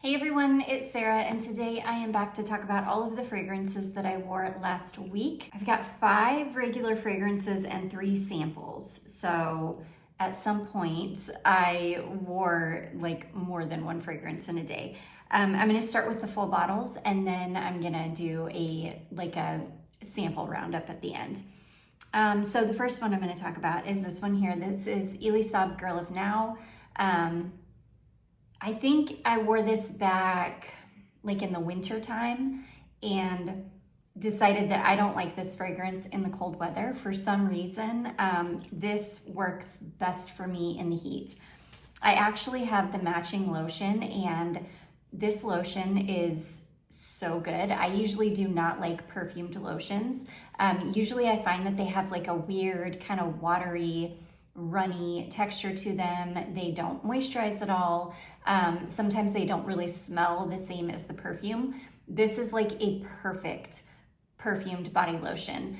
Hey everyone, it's Sarah, and today I am back to talk about all of the fragrances that I wore last week. I've got 5 regular fragrances and 3 samples. So at some point I wore like more than 1 fragrance in a day. I'm gonna start with the full bottles and then I'm gonna do a sample roundup at the end. So the first one I'm gonna talk about is this one here. This is Elie Saab Girl of Now. I think I wore this back like in the winter time and decided that I don't like this fragrance in the cold weather. For some reason, this works best for me in the heat. I actually have the matching lotion and this lotion is so good. I usually do not like perfumed lotions. Usually I find that they have like a weird kind of watery, runny texture to them. They don't moisturize at all. Sometimes they don't really smell the same as the perfume. This is like a perfect perfumed body lotion.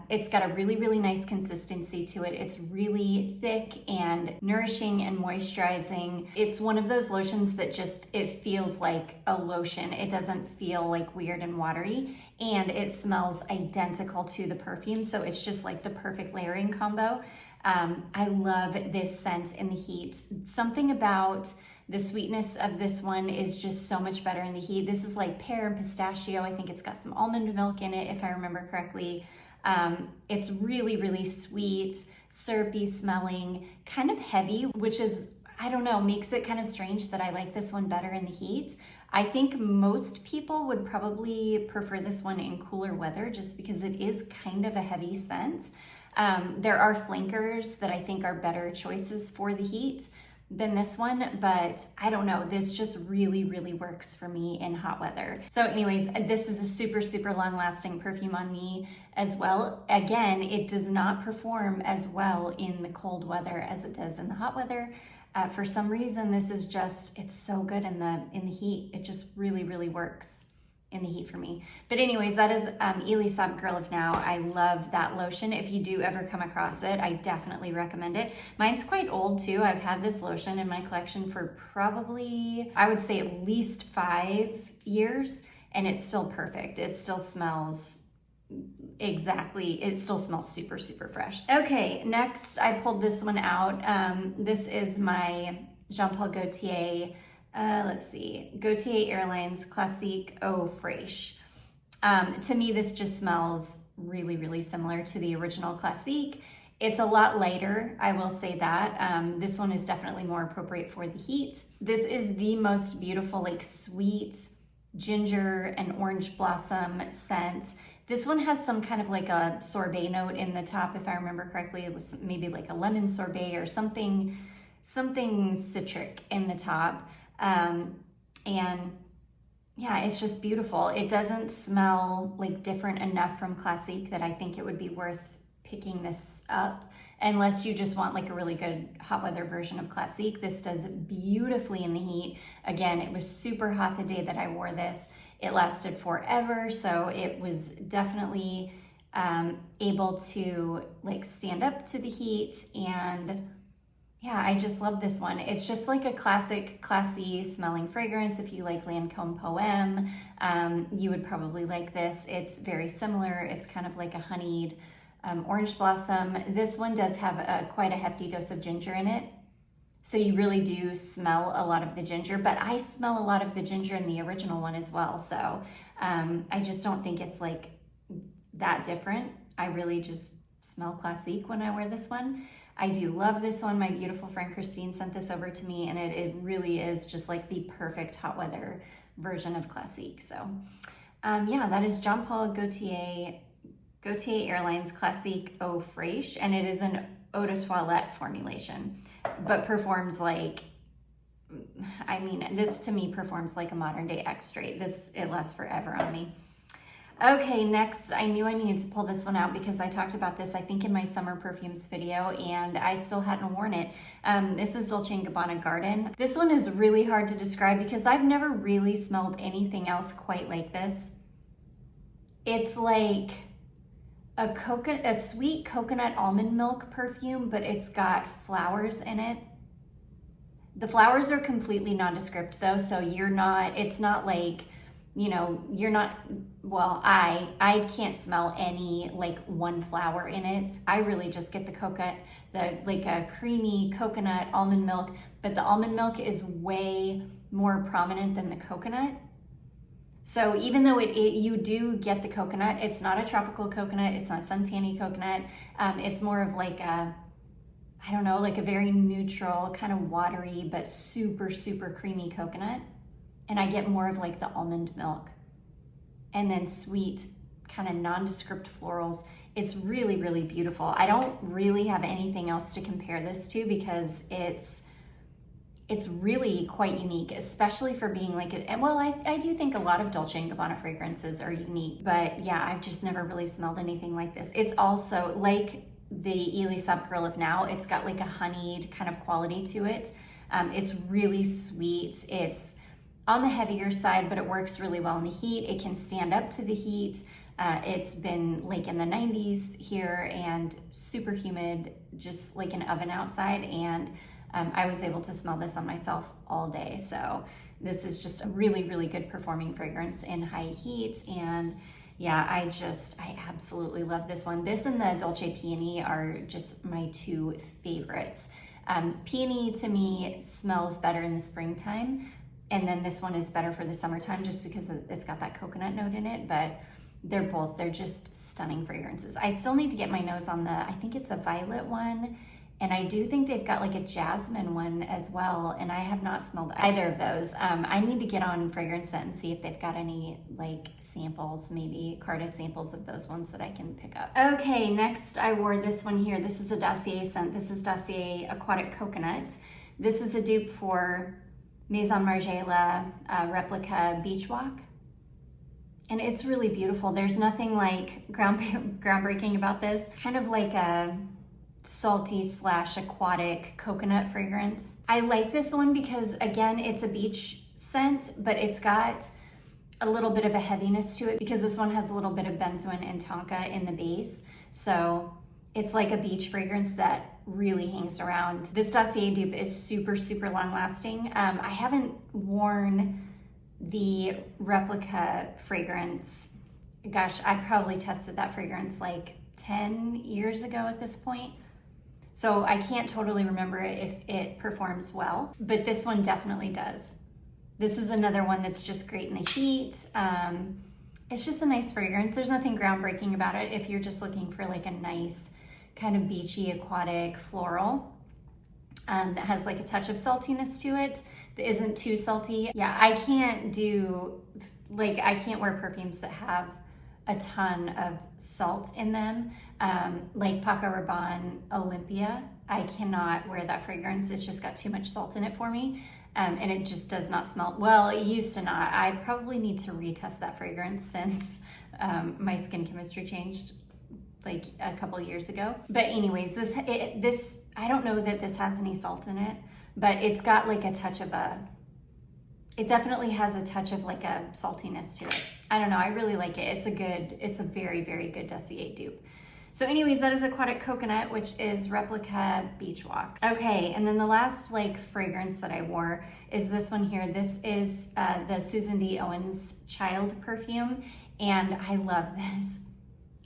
It's got a really, really nice consistency to it. It's really thick and nourishing and moisturizing. It's one of those lotions that just, it feels like a lotion. It doesn't feel like weird and watery, and it smells identical to the perfume. So it's just like the perfect layering combo. I love this scent in the heat. Something about the sweetness of this one is just so much better in the heat. This is like pear and pistachio. I think it's got some almond milk in it, if I remember correctly. It's really, really sweet, syrupy smelling, kind of heavy, which is, I don't know, makes it kind of strange that I like this one better in the heat. I think most people would probably prefer this one in cooler weather just because it is kind of a heavy scent. There are flankers that I think are better choices for the heat than this one, but I don't know, this just really, really works for me in hot weather. So anyways, this is a super, super long lasting perfume on me as well. Again, it does not perform as well in the cold weather as it does in the hot weather. For some reason, this is just, it's so good in the heat. It just really, really works in the heat for me. But anyways, that is Elie Saab Girl of Now. I love that lotion. If you do ever come across it, I definitely recommend it. Mine's quite old too. I've had this lotion in my collection for probably, I would say at least 5 years, and it's still perfect. It still smells exactly, it still smells super, super fresh. Okay, next I pulled this one out. This is my Jean-Paul Gaultier, let's see, Gaultier Airlines Classique Eau Fraiche. To me, this just smells really, really similar to the original Classique. It's a lot lighter, I will say that. This one is definitely more appropriate for the heat. This is the most beautiful, like sweet ginger and orange blossom scent. This one has some kind of like a sorbet note in the top, if I remember correctly. It was maybe like a lemon sorbet or something citric in the top. And yeah, it's just beautiful. It doesn't smell like different enough from Classique that I think it would be worth picking this up unless you just want like a really good hot weather version of Classique. This does beautifully in the heat. Again, it was super hot the day that I wore this. It lasted forever, so it was definitely able to like stand up to the heat. And yeah, I just love this one. It's just like a classic, classy smelling fragrance. If you like Lancôme Poème, you would probably like this. It's very similar. It's kind of like a honeyed orange blossom. This one does have quite a hefty dose of ginger in it. So you really do smell a lot of the ginger, but I smell a lot of the ginger in the original one as well. So I just don't think it's like that different. I really just smell Classique when I wear this one. I do love this one. My beautiful friend Christine sent this over to me, and it really is just like the perfect hot weather version of Classique. So yeah, that is Jean-Paul Gaultier Airlines Classique Eau Fraiche, and it is an eau de toilette formulation, but performs like, I mean, this to me performs like a modern day X-Straight. It lasts forever on me. Okay, next, I knew I needed to pull this one out because I talked about this, I think, in my summer perfumes video, and I still hadn't worn it. This is Dolce & Gabbana Garden. This one is really hard to describe because I've never really smelled anything else quite like this. It's like a sweet coconut almond milk perfume, but it's got flowers in it. The flowers are completely nondescript though, so it's not like, you know, you're not, well, I can't smell any like one flower in it. I really just get the coconut, like a creamy coconut almond milk, but the almond milk is way more prominent than the coconut. So even though you do get the coconut, it's not a tropical coconut, it's not suntanny coconut. It's more of like a, I don't know, like a very neutral, kind of watery, but super, super creamy coconut. And I get more of like the almond milk. And then sweet, kind of nondescript florals. It's really, really beautiful. I don't really have anything else to compare this to because it's really quite unique, especially for being like, well, I do think a lot of Dolce & Gabbana fragrances are unique, but yeah, I've just never really smelled anything like this. It's also like the Elie Saab Girl of Now. It's got like a honeyed kind of quality to it. It's really sweet. It's on the heavier side, but it works really well in the heat. It can stand up to the heat. It's been like in the 90s here and super humid, just like an oven outside. And I was able to smell this on myself all day. So this is just a really, really good performing fragrance in high heat. And yeah, I absolutely love this one. This and the Dolce Peony are just my two favorites. Peony to me smells better in the springtime. And then this one is better for the summertime just because it's got that coconut note in it, but they're just stunning fragrances. I still need to get my nose on I think it's a violet one, and I do think they've got like a jasmine one as well, and I have not smelled either of those. I need to get on Fragrance Scent and see if they've got any like samples, maybe carded samples of those ones that I can pick up. Okay, next I wore this one here. This is a Dossier scent. This is Dossier Aquatic Coconut. This is a dupe for Maison Margiela Replica Beach Walk. And it's really beautiful. There's nothing like groundbreaking about this. Kind of like a salty / aquatic coconut fragrance. I like this one because again, it's a beach scent, but it's got a little bit of a heaviness to it because this one has a little bit of benzoin and tonka in the base. So it's like a beach fragrance that really hangs around. This Dossier dupe is super, super long lasting. I haven't worn the Replica fragrance. Gosh, I probably tested that fragrance like 10 years ago at this point. So I can't totally remember if it performs well, but this one definitely does. This is another one that's just great in the heat. It's just a nice fragrance. There's nothing groundbreaking about it if you're just looking for like a nice kind of beachy, aquatic, floral that has like a touch of saltiness to it that isn't too salty. Yeah, I can't wear perfumes that have a ton of salt in them. Like Paco Rabanne Olympia, I cannot wear that fragrance. It's just got too much salt in it for me. And it just does not smell, well, it used to not. I probably need to retest that fragrance since my skin chemistry changed like a couple years ago. But anyways, this I don't know that this has any salt in it, but it's got like a touch of it definitely has a touch of like a saltiness to it. I don't know, I really like it. It's a very, very good Dossier dupe. So anyways, that is Aquatic Coconut, which is Replica Beach Walk. Okay, and then the last like fragrance that I wore is this one here. This is the Susan D. Owens Child perfume, and I love this.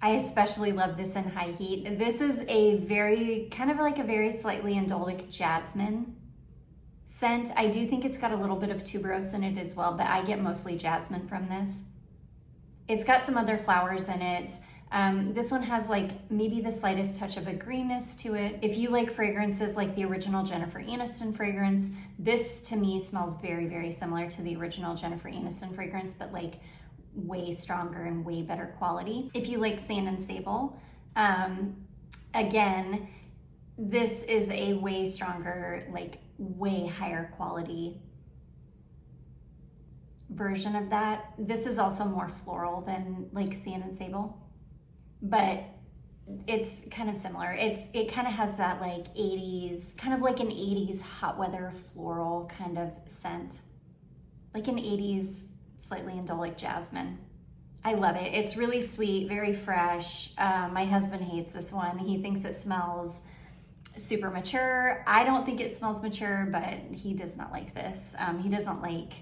I especially love this in high heat. This is a very, kind of like a very slightly indolic jasmine scent. I do think it's got a little bit of tuberose in it as well, but I get mostly jasmine from this. It's got some other flowers in it. This one has like maybe the slightest touch of a greenness to it. If you like fragrances like the original Jennifer Aniston fragrance, this to me smells very, very similar to the original Jennifer Aniston fragrance, but like way stronger and way better quality. If you like Sand and Sable, again, this is a way stronger, like way higher quality version of that. This is also more floral than like Sand and Sable, but it's kind of similar. It kind of has that like 80s, kind of like an 80s hot weather floral kind of scent, like an 80s slightly indolic jasmine. I love it. It's really sweet, very fresh. My husband hates this one. He thinks it smells super mature. I don't think it smells mature, but he does not like this. He doesn't like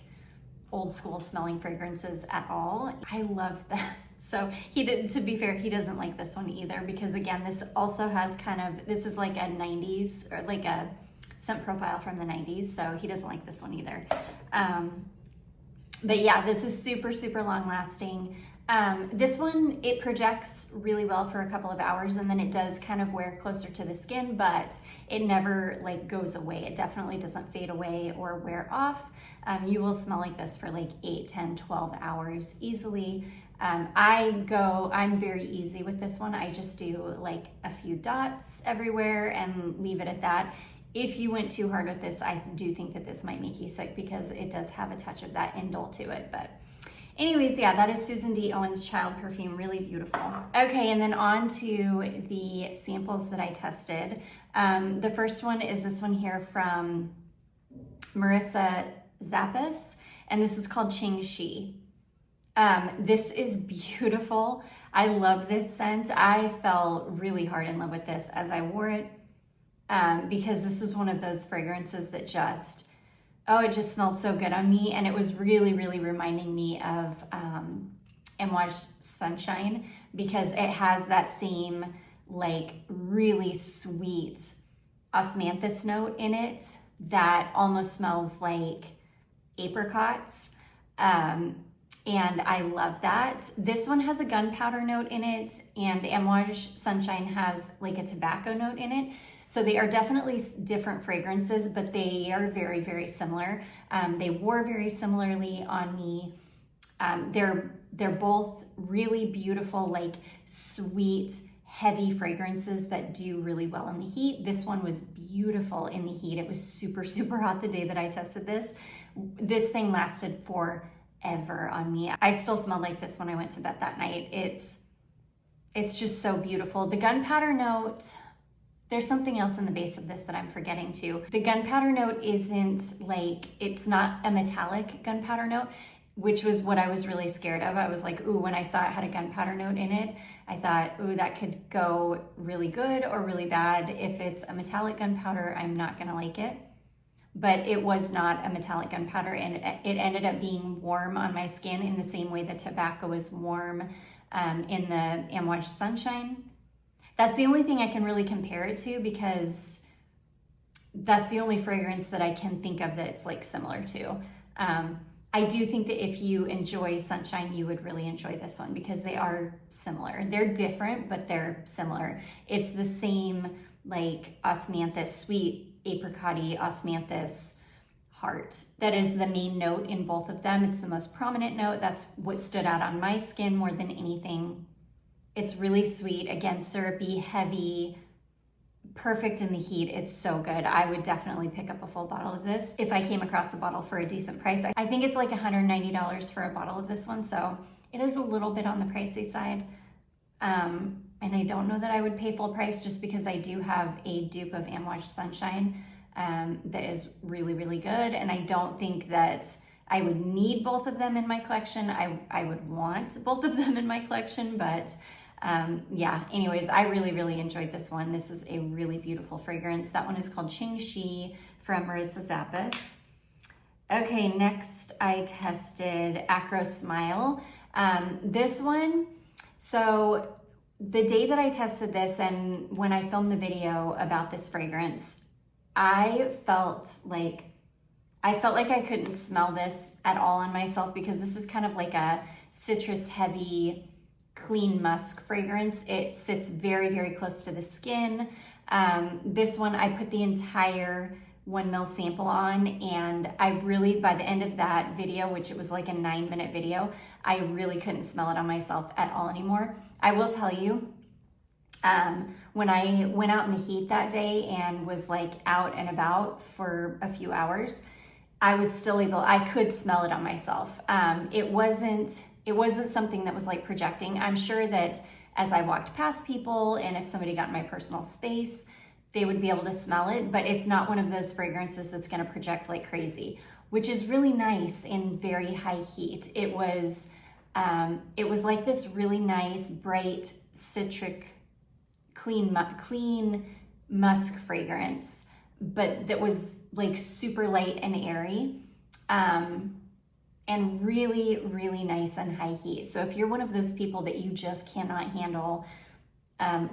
old school smelling fragrances at all. I love that. So to be fair, he doesn't like this one either, because again, this also has this is like a 90s, or like a scent profile from the 90s. So he doesn't like this one either. But yeah, this is super, super long lasting. This one, it projects really well for a couple of hours, and then it does kind of wear closer to the skin, but it never like goes away. It definitely doesn't fade away or wear off. You will smell like this for like 8, 10, 12 hours easily. I'm very easy with this one. I just do like a few dots everywhere and leave it at that. If you went too hard with this, I do think that this might make you sick, because it does have a touch of that indole to it. But anyways, yeah, that is Susan D. Owens Child Perfume, really beautiful. Okay, and then on to the samples that I tested. The first one is this one here from Marissa Zapus, and this is called Chingshi. This is beautiful. I love this scent. I fell really hard in love with this as I wore it, because this is one of those fragrances that it just smelled so good on me. And it was really, really reminding me of Amouage Sunshine, because it has that same like really sweet osmanthus note in it that almost smells like apricots. And I love that. This one has a gunpowder note in it, and Amouage Sunshine has like a tobacco note in it. So they are definitely different fragrances, but they are very, very similar. They wore very similarly on me. They're both really beautiful, like sweet, heavy fragrances that do really well in the heat. This one was beautiful in the heat. It was super, super hot the day that I tested this. This thing lasted forever on me. I still smelled like this when I went to bed that night. It's just so beautiful. The gunpowder note, there's something else in the base of this that I'm forgetting too. The gunpowder note isn't like, it's not a metallic gunpowder note, which was what I was really scared of. I was like, ooh, when I saw it had a gunpowder note in it, I thought, ooh, that could go really good or really bad. If it's a metallic gunpowder, I'm not gonna like it. But it was not a metallic gunpowder, and it ended up being warm on my skin in the same way the tobacco is warm in the Amouage Sunshine. That's the only thing I can really compare it to, because that's the only fragrance that I can think of that's like similar to. I do think that if you enjoy Sunshine, you would really enjoy this one, because they are similar. They're different, but they're similar. It's the same like osmanthus, sweet apricot-y osmanthus heart. That is the main note in both of them. It's the most prominent note. That's what stood out on my skin more than anything. It's really sweet, again, syrupy, heavy, perfect in the heat. It's so good. I would definitely pick up a full bottle of this if I came across a bottle for a decent price. I think it's like $190 for a bottle of this one, so it is a little bit on the pricey side. And I don't know that I would pay full price, just because I do have a dupe of Amouage Sunshine that is really, really good. And I don't think that I would need both of them in my collection. I would want both of them in my collection, but yeah, anyways, I really, really enjoyed this one. This is a really beautiful fragrance. That one is called Chingshi from Marissa Zapus. Okay, next I tested Acro Smile. This one, so the day that I tested this and when I filmed the video about this fragrance, I felt like I couldn't smell this at all on myself, because this is kind of like a citrus heavy, clean musk fragrance. It sits very, very close to the skin. This one, I put the entire 1 ml sample on, and I really, by the end of that video, which it was like a 9-minute video, I really couldn't smell it on myself at all anymore. I will tell you, when I went out in the heat that day and was like out and about for a few hours, I was still I could smell it on myself. It wasn't something that was like projecting. I'm sure that as I walked past people, and if somebody got in my personal space, they would be able to smell it, but it's not one of those fragrances that's gonna project like crazy, which is really nice in very high heat. It was like this really nice, bright, citric, clean musk fragrance, but that was like super light and airy, and really, really nice and high heat. So if you're one of those people that you just cannot handle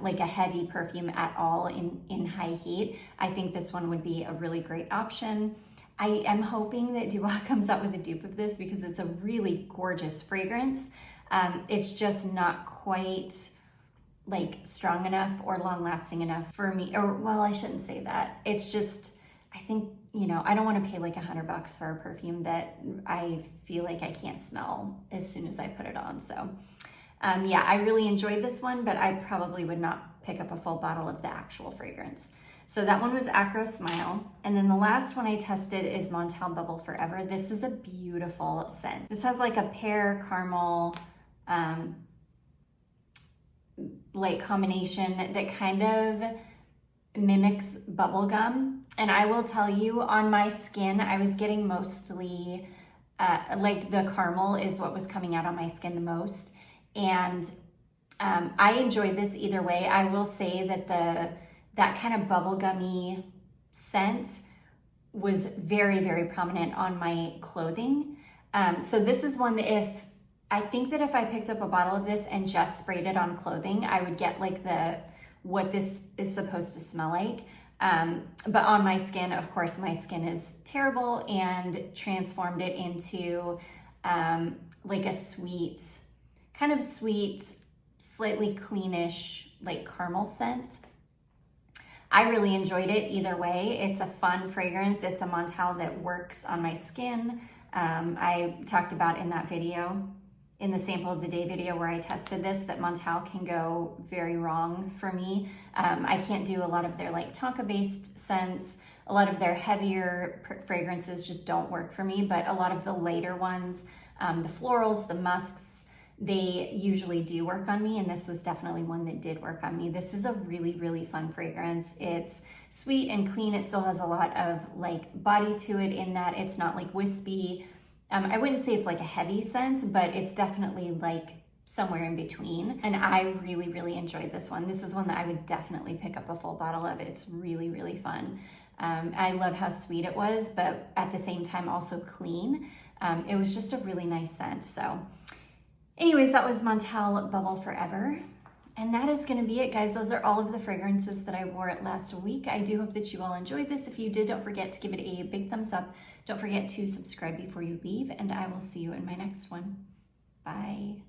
like a heavy perfume at all in high heat, I think this one would be a really great option. I am hoping that Duo comes out with a dupe of this because it's a really gorgeous fragrance. It's just not quite like strong enough or long lasting enough for me, or well, I shouldn't say that. It's just, I think, you know, I don't want to pay like $100 for a perfume that I feel like I can't smell as soon as I put it on. So yeah, I really enjoyed this one, but I probably would not pick up a full bottle of the actual fragrance. So that one was Acro Smile. And then the last one I tested is Montel Bubble Forever. This is a beautiful scent. This has like a pear caramel like combination that kind of mimics bubble gum. And I will tell you, on my skin, I was getting mostly like the caramel is what was coming out on my skin the most. And I enjoyed this either way. I will say that that kind of bubblegummy scent was very, very prominent on my clothing. So this is one that I think that if I picked up a bottle of this and just sprayed it on clothing, I would get like what this is supposed to smell like. But on my skin, of course, my skin is terrible and transformed it into like a sweet, kind of sweet, slightly cleanish, like caramel scent. I really enjoyed it either way. It's a fun fragrance. It's a Montel that works on my skin. I talked about in that video, in the sample of the day video where I tested this, that Montel can go very wrong for me. I can't do a lot of their like tonka-based scents. A lot of their heavier fragrances just don't work for me, but a lot of the later ones, the florals, the musks, they usually do work on me, and this was definitely one that did work on me. This is a really, really fun fragrance. It's sweet and clean. It still has a lot of like body to it in that it's not like wispy. I wouldn't say it's like a heavy scent, but it's definitely like somewhere in between. And I really, really enjoyed this one. This is one that I would definitely pick up a full bottle of. It's really, really fun. I love how sweet it was, but at the same time also clean. It was just a really nice scent. So anyways, that was Montel Bubble Forever. And that is going to be it, guys. Those are all of the fragrances that I wore last week. I do hope that you all enjoyed this. If you did, don't forget to give it a big thumbs up. Don't forget to subscribe before you leave, and I will see you in my next one. Bye.